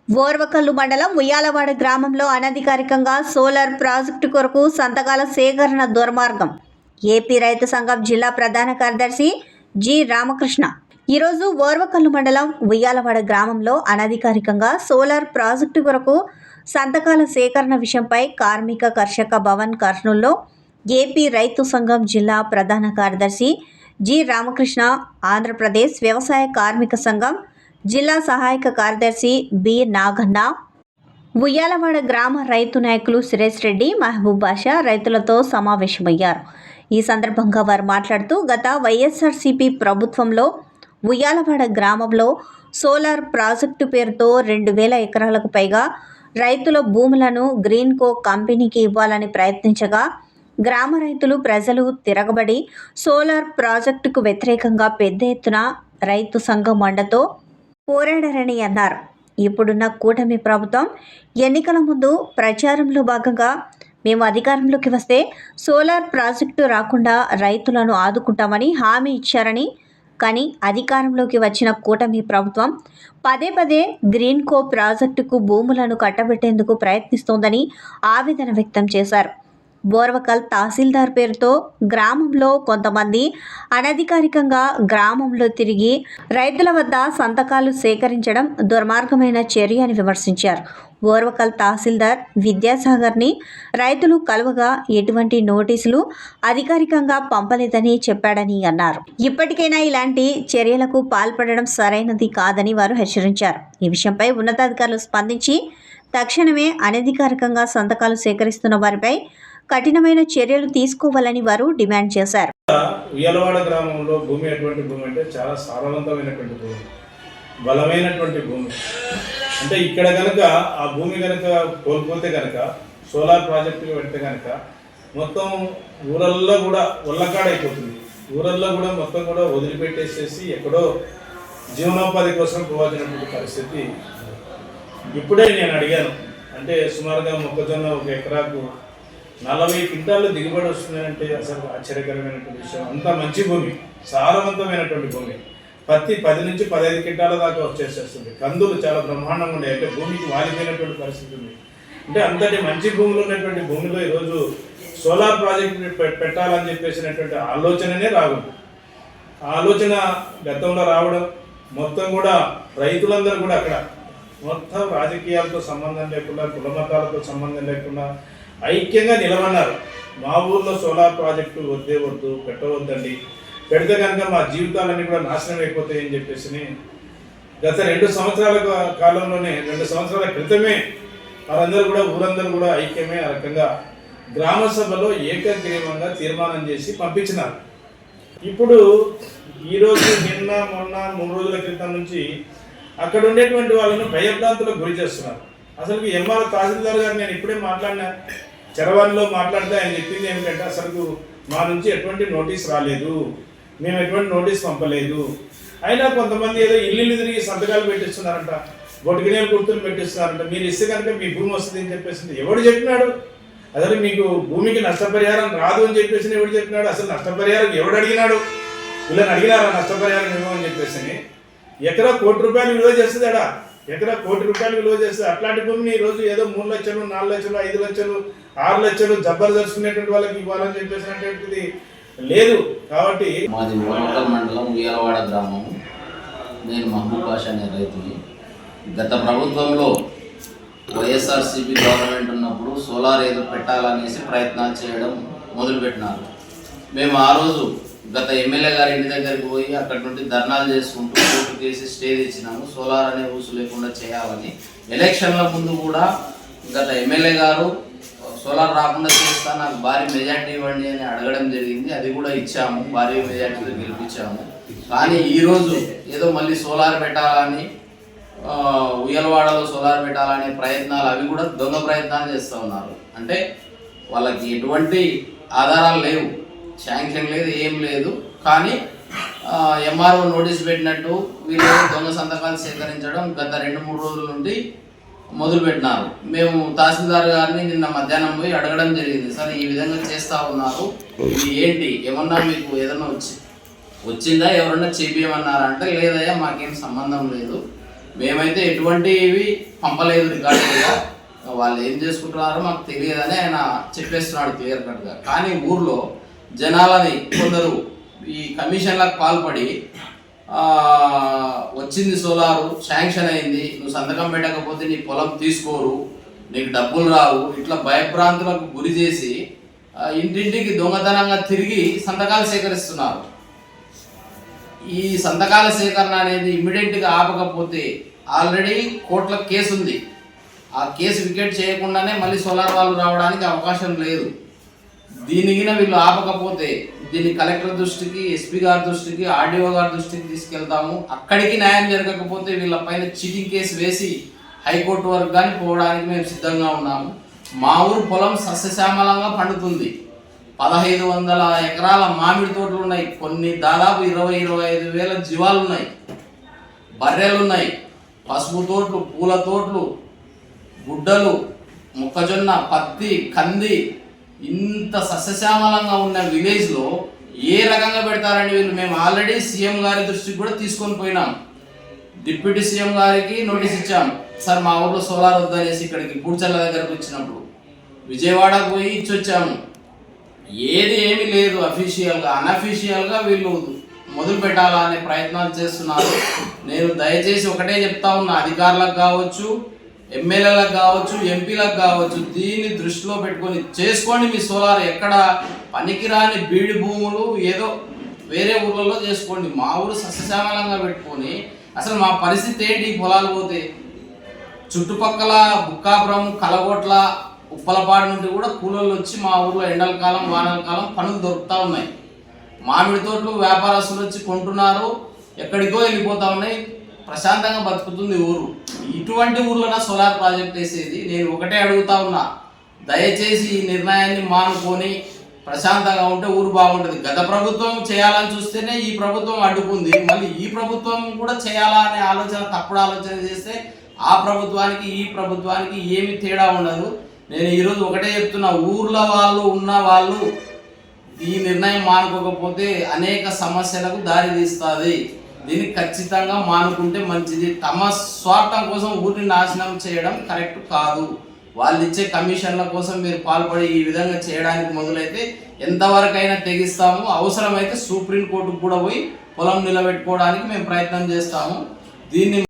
ఓర్వకల్లు మండలం ఉయ్యాలవాడ గ్రామంలో అనధికారికంగా సోలార్ ప్రాజెక్టు కొరకు సంతకాల సేకరణ దుర్మార్గం. ఏపీ రైతు సంఘం జిల్లా ప్రధాన కార్యదర్శి జి రామకృష్ణ ఈరోజు ఓర్వకల్లు మండలం ఉయ్యాలవాడ గ్రామంలో అనధికారికంగా సోలార్ ప్రాజెక్టు కొరకు సంతకాల సేకరణ విషయంపై కార్మిక కర్షక భవన్ కర్నూలులో ఏపీ రైతు సంఘం జిల్లా ప్రధాన కార్యదర్శి జి రామకృష్ణ, ఆంధ్రప్రదేశ్ వ్యవసాయ కార్మిక సంఘం జిల్లా సహాయక కార్యదర్శి బి నాగన్న, ఉయ్యాలవాడ గ్రామ రైతు నాయకులు సురేష్ రెడ్డి, మహబూబ్ బాషా రైతులతో సమావేశమయ్యారు. ఈ సందర్భంగా వారు మాట్లాడుతూ గత వైఎస్ఆర్సీపీ ప్రభుత్వంలో ఉయ్యాలవాడ గ్రామంలో సోలార్ ప్రాజెక్టు పేరుతో 2000 ఎకరాలకు పైగా రైతుల భూములను గ్రీన్కో కంపెనీకి ఇవ్వాలని ప్రయత్నించగా గ్రామ రైతులు ప్రజలు తిరగబడి సోలార్ ప్రాజెక్టుకు వ్యతిరేకంగా పెద్ద ఎత్తున రైతు సంఘం మండతో పోరాడారని అన్నారు. ఇప్పుడున్న కూటమి ప్రభుత్వం ఎన్నికల ముందు ప్రచారంలో భాగంగా మేము అధికారంలోకి వస్తే సోలార్ ప్రాజెక్టు రాకుండా రైతులను ఆదుకుంటామని హామీ ఇచ్చారని, కానీ అధికారంలోకి వచ్చిన కూటమి ప్రభుత్వం పదే గ్రీన్కో ప్రాజెక్టుకు భూములను కట్టబెట్టేందుకు ప్రయత్నిస్తోందని ఆవేదన వ్యక్తం చేశారు. బోర్వకల్ తహసీల్దార్ పేరుతో గ్రామంలో కొంతమంది అనధికారికంగా గ్రామంలో తిరిగి రైతుల వద్ద సంతకాలు సేకరించడం దుర్మార్గమైన చర్య అని విమర్శించారు. బోర్వకల్ తహసీల్దార్ విద్యాసాగర్ని రైతులు కలువగా ఎటువంటి నోటీసులు అధికారికంగా పంపలేదని చెప్పాడని అన్నారు. ఇప్పటికైనా ఇలాంటి చర్యలకు పాల్పడడం సరైనది కాదని వారు హెచ్చరించారు. ఈ విషయంపై ఉన్నతాధికారులు స్పందించి తక్షణమే అనధికారికంగా సంతకాలు సేకరిస్తున్న వారిపై కఠినమైన చర్యలు తీసుకోవాలని వారు డిమాండ్ చేశారు. ఉయ్యాలవాడ గ్రామంలో భూమి ఎటువంటి భూమి అంటే చాలా సారవంతమైనటువంటి భూమి, బలమైనటువంటి భూమి. అంటే ఇక్కడ కనుక ఆ భూమి కనుక కోల్పోతే కనుక సోలార్ ప్రాజెక్టుకి పెడితే కనుక మొత్తం ఊరల్లో కూడా ఒళ్ళకాడైపోతుంది. ఊరల్లో కూడా మొత్తం కూడా వదిలిపెట్టేసేసి ఎక్కడో జీవనోపాధి కోసం పోవాల్సినటువంటి పరిస్థితి. ఇప్పుడే నేను అడిగాను, అంటే సుమారుగా మొక్కజొన్న 1 ఎకరాకు 40 క్వింటాలు దిగుబడి వస్తుందంటే అసలు ఆశ్చర్యకరమైనటువంటి విషయం. అంత మంచి భూమి, సారవంతమైనటువంటి భూమి. పత్తి 10 నుంచి 15 క్వింటాల దాకా వచ్చేసేస్తుంది. కందులు చాలా బ్రహ్మాండంగా ఉండే, అంటే భూమికి వాలిపోయినటువంటి పరిస్థితి ఉంది. అంటే అంతటి మంచి భూములు ఉన్నటువంటి భూమిలో ఈరోజు సోలార్ ప్రాజెక్టు పెట్టాలని చెప్పేసినటువంటి ఆలోచననే రాగుంది. ఆ ఆలోచన గతంలో రావడం, మొత్తం కూడా రైతులందరూ కూడా అక్కడ మొత్తం రాజకీయాలతో సంబంధం లేకుండా, కుల మతాలతో సంబంధం లేకుండా ఐక్యంగా నిలబడినారు. మా ఊర్లో సోలార్ ప్రాజెక్టు వద్దే వద్దు, పెట్టవద్దండి, పెడితే కనుక మా జీవితాలన్నీ కూడా నాశనం అయిపోతాయని చెప్పేసి గత 2 సంవత్సరాల కాలంలోనే, 2 సంవత్సరాల క్రితమే వారందరూ కూడా ఊరందరూ కూడా ఐక్యమే ఆ రకంగా గ్రామ సభలో ఏకగ్రీవంగా తీర్మానం చేసి పంపించినారు. ఇప్పుడు ఈరోజు నిన్న మొన్న 3 రోజుల క్రితం నుంచి అక్కడ ఉండేటువంటి వాళ్ళను భయభ్రాంతులకు గురి చేస్తున్నారు. అసలు ఎంఆర్ తహసీల్దార్ గారు నేను ఇప్పుడే మాట్లాడినా, చరవాణిలో మాట్లాడితే ఆయన చెప్పింది ఏమిటంటే అసలు మా నుంచి ఎటువంటి నోటీస్ రాలేదు, మేము ఎటువంటి నోటీస్ పంపలేదు. అయినా కొంతమంది ఏదో ఇల్లు తిరిగి సంతకాలు పెట్టిస్తున్నారంట, బొటికినేలు గుర్తులు పెట్టిస్తున్నారంట. మీరు ఇస్తే కనుక మీ భూమి వస్తుంది అని చెప్పేసి ఎవడు చెప్పినాడు? అసలు మీకు భూమికి నష్టపరిహారం రాదు అని చెప్పేసి ఎవడు చెప్పినాడు? అసలు నష్టపరిహారం ఎవడు అడిగినాడు? వీళ్ళని అడిగినారా నష్టపరిహారం ఇవ్వమని చెప్పేసి? ఎకరా ₹1 కోటి విలువ చేస్తుంది. ఎకరా ₹1 కోటి విలువ చేస్తుంది. అట్లాంటి భూమిని ఈరోజు ఏదో 3 లక్షలు, 4 లక్షలు, 5 లక్షలు, 6 లక్షలు జబర్దస్తుకునేటువంటి వాళ్ళకి ఇవ్వాలని చెప్పేసినటువంటిది లేదు. కాబట్టి మాది ఓర్వకల్ మండలం ఉయ్యాలవాడ గ్రామం. నేను మహబూబ్ బాషా అనే రైతుని. గత ప్రభుత్వంలో వైఎస్ఆర్సీపీ గవర్నమెంట్ ఉన్నప్పుడు సోలార్ ఏదో పెట్టాలనేసి ప్రయత్నాలు చేయడం మొదలుపెట్టినారు. మేము ఆ రోజు గత ఎమ్మెల్యే గారి ఇంటి దగ్గరికి పోయి అక్కడి నుండి ధర్నాలు చేసుకుంటూ కోర్టు కేసి స్టే తెచ్చినాము. సోలార్ అనే ఊసు లేకుండా చేయాలని. ఎలక్షన్ల ముందు కూడా గత ఎమ్మెల్యే గారు సోలార్ రాకుండా చేస్తా, నాకు భారీ మెజార్టీ ఇవ్వండి అని అడగడం జరిగింది. అది కూడా ఇచ్చాము, భారీ మెజార్టీలో గెలిపించాము. కానీ ఈరోజు ఏదో మళ్ళీ సోలార్ పెట్టాలని, ఉయ్యాలవాడలో సోలార్ పెట్టాలనే ప్రయత్నాలు, అవి కూడా దొంగ ప్రయత్నాలు చేస్తూ ఉన్నారు. అంటే వాళ్ళకి ఎటువంటి ఆధారాలు లేవు, శాంక్షన్ లేదు, ఏం లేదు. కానీ ఎంఆర్ఓ నోటీస్ పెట్టినట్టు వీళ్ళు దొంగ సంతకాలు సేకరించడం గత 2-3 రోజుల నుండి మొదలుపెట్టినారు. మేము తహసీల్దార్ గారిని నిన్న మధ్యాహ్నం పోయి అడగడం జరిగింది, సార్ ఈ విధంగా చేస్తూ ఉన్నారు, ఇది ఏంటి, ఏమన్నా మీకు ఏదన్నా వచ్చిందా, ఎవరన్నా చేపియమన్నారా అంటే లేదయ్యా మాకేం సంబంధం లేదు, మేమైతే ఎటువంటివి పంపలేదు రికార్డుగా. వాళ్ళు ఏం చేసుకుంటున్నారో మాకు తెలియదని ఆయన చెప్పేస్తున్నాడు క్లియర్ కట్గా. కానీ ఊర్లో జనాలని కొందరు ఈ కమిషన్లకు పాల్పడి వచ్చింది సోలారు, శాంక్షన్ అయింది, నువ్వు సంతకం పెట్టకపోతే నీ పొలం తీసుకోరు, నీకు డబ్బులు రావు, ఇట్లా భయభ్రాంతులకు గురి చేసి ఇంటింటికి దొంగతనంగా తిరిగి సంతకాలు సేకరిస్తున్నారు. ఈ సంతకాల సేకరణ అనేది ఇమ్మీడియట్గా ఆపకపోతే ఆల్రెడీ కోర్టుల కేసు ఉంది. ఆ కేసు వికెట్ చేయకుండానే మళ్ళీ సోలార్ వాళ్ళు రావడానికి అవకాశం లేదు. దీనికి వీళ్ళు ఆపకపోతే దీన్ని కలెక్టర్ దృష్టికి, ఎస్పీ గారి దృష్టికి, ఆర్డీఓ గారి దృష్టికి తీసుకెళ్తాము. అక్కడికి న్యాయం జరగకపోతే వీళ్ళ పైన చీటింగ్ కేసు వేసి హైకోర్టు వరకు కానీ పోవడానికి మేము సిద్ధంగా ఉన్నాము. మా ఊరు పొలం సస్యశ్యామలంగా పండుతుంది. 1500 ఎకరాల మామిడి తోటలు ఉన్నాయి. కొన్ని దాదాపు 20-25 వేల జీవాలు ఉన్నాయి, బర్రెలు ఉన్నాయి, పసుపు తోటలు, పూల తోటలు, గుడ్డలు, మొక్కజొన్న, పత్తి, కంది. ఇంత సస్యశ్యామలంగా ఉన్న విలేజ్లో ఏ రకంగా పెడతారని వీళ్ళు మేము ఆల్రెడీ సీఎం గారి దృష్టికి కూడా తీసుకొని పోయినాం. డిప్యూటీ సీఎం గారికి నోటీస్ ఇచ్చాం, సార్ మా ఊర్లో సోలార్ వద్దనేసి. ఇక్కడికి పూడ్చర్ల దగ్గరకు వచ్చినప్పుడు విజయవాడకు పోయి ఇచ్చొచ్చాము. ఏమీ లేదు అఫీషియల్గా. అన్అఫీషియల్గా వీళ్ళు మొదలు పెట్టాలనే ప్రయత్నాలు చేస్తున్నారు. నేను దయచేసి ఒకటే చెప్తా ఉన్నా, అధికారులకు కావచ్చు, ఎమ్మెల్యేలకు కావచ్చు, ఎంపీలకు కావచ్చు, దీన్ని దృష్టిలో పెట్టుకొని చేసుకోండి మీ సోలార్. ఎక్కడ పనికిరాని బీడి భూములు ఏదో వేరే ఊర్లలో చేసుకోండి. మా ఊరు సస్యశ్యామలంగా పెట్టుకొని అసలు మా పరిస్థితి ఏంటి? పొలాలు పోతే చుట్టుపక్కల బుక్కాపురం, కలగొట్ల, ఉప్పలపాడు నుండి కూడా కూలీలు వచ్చి మా ఊర్లో ఎండల కాలం, వానల కాలం పనులు దొరుకుతూ ఉన్నాయి. మామిడి తోటలు వ్యాపారస్తులు వచ్చి కొంటున్నారు, ఎక్కడికో వెళ్ళిపోతూ ఉన్నాయి. ప్రశాంతంగా బతుకుతుంది ఊరు. ఇటువంటి ఊర్లోనే సోలార్ ప్రాజెక్ట్ వేసేది. నేను ఒకటే అడుగుతా ఉన్నా, దయచేసి ఈ నిర్ణయాన్ని మానుకొని ప్రశాంతంగా ఉంటే ఊరు బాగుంటుంది. గత ప్రభుత్వం చేయాలని చూస్తేనే ఈ ప్రభుత్వం అడ్డుకుంది. మళ్ళీ ఈ ప్రభుత్వం కూడా చేయాలా అనే ఆలోచన, తప్పుడు ఆలోచన చేస్తే ఆ ప్రభుత్వానికి ఈ ప్రభుత్వానికి ఏమి తేడా ఉండదు. నేను ఈరోజు ఒకటే చెప్తున్నా, ఊర్ల వాళ్ళు ఉన్న వాళ్ళు ఈ నిర్ణయం మానుకోకపోతే అనేక సమస్యలకు దారి తీస్తుంది. దీన్ని ఖచ్చితంగా మానుకుంటే మంచిది. తమ స్వార్థం కోసం ఊరిని నాశనం చేయడం కరెక్ట్ కాదు. వాళ్ళు ఇచ్చే కమిషన్ల కోసం మీరు పాల్పడి ఈ విధంగా చేయడానికి మొదలైతే ఎంతవరకైనా తెగిస్తాము. అవసరమైతే సుప్రీంకోర్టుకు కూడా పోయి పొలం నిలబెట్టుకోవడానికి మేము ప్రయత్నం చేస్తాము. దీన్ని